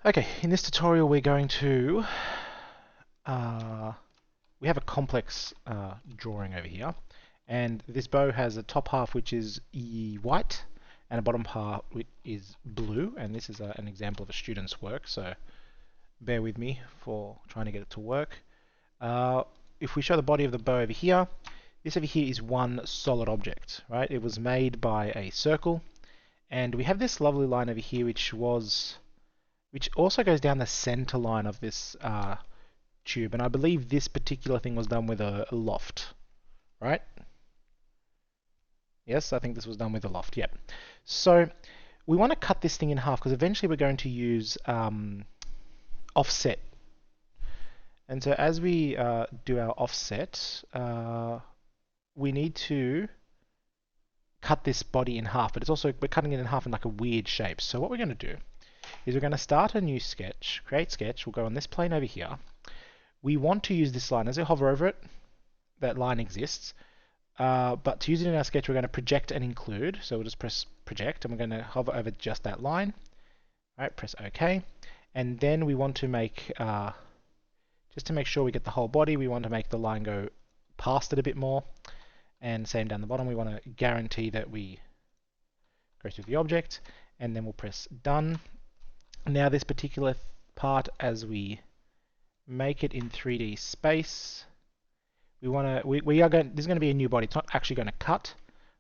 Okay, in this tutorial we're going to we have a complex drawing over here, and this bow has a top half which is white and a bottom half which is blue, and this is an example of a student's work, so bear with me for trying to get it to work. If we show the body of the bow over here, this over here is one solid object, right? It was made by a circle, and we have this lovely line over here which also goes down the center line of this tube, and I believe this particular thing was done with a loft, right? Yes, I think this was done with a loft, yep. So we want to cut this thing in half because eventually we're going to use offset. And so as we do our offset, we need to cut this body in half, but we're cutting it in half in like a weird shape. So what we're going to do is we're going to start a new sketch, create sketch, we'll go on this plane over here. We want to use this line. As I hover over it, that line exists. But to use it in our sketch, we're going to project and include. So we'll just press project, and we're going to hover over just that line. All right, press OK. And then we want to make, just to make sure we get the whole body, we want to make the line go past it a bit more. And same down the bottom, we want to guarantee that we go through the object. And then we'll press done. Now this particular part, as we make it in 3D space, this is going to be a new body. It's not actually going to cut,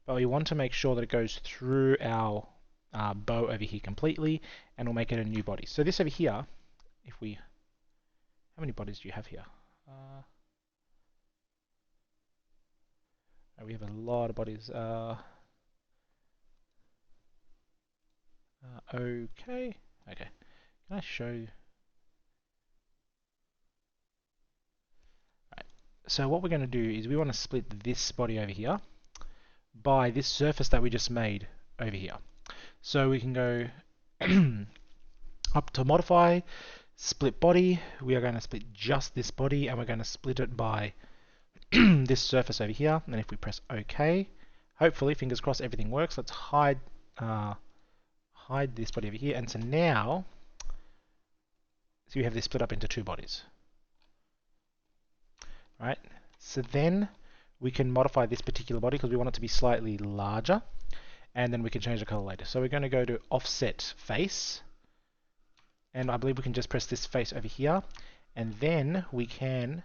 but we want to make sure that it goes through our bow over here completely, and we'll make it a new body. So this over here, how many bodies do you have here? We have a lot of bodies. Okay. Can I show you? Right. So what we're going to do is we want to split this body over here by this surface that we just made over here. So we can go up to modify, split body. We are going to split just this body, and we're going to split it by this surface over here. And if we press OK, hopefully, fingers crossed, everything works. Let's hide this body over here. And so now, we have this split up into two bodies. Right. So then we can modify this particular body because we want it to be slightly larger, and then we can change the color later. So we're going to go to offset face, and I believe we can just press this face over here, and then we can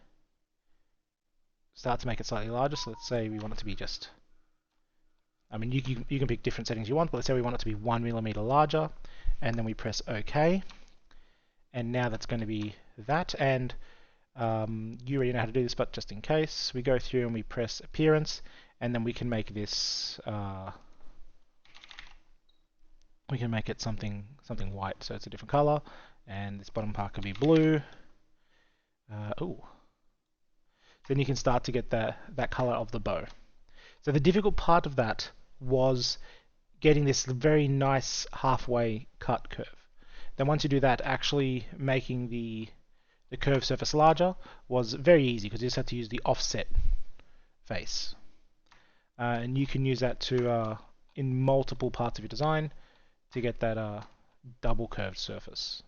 start to make it slightly larger. So let's say we want it to be just, I mean, you can pick different settings you want, but let's say we want it to be 1 millimeter larger, and then we press OK, and now that's going to be that. And you already know how to do this, but just in case, we go through and we press appearance, and then we can make this we can make it something white, so it's a different color, and this bottom part could be blue. Then you can start to get that color of the bow. So the difficult part of that was getting this very nice halfway cut curve. Then once you do that, actually making the curved surface larger was very easy because you just had to use the offset face. And you can use that to in multiple parts of your design to get that double curved surface.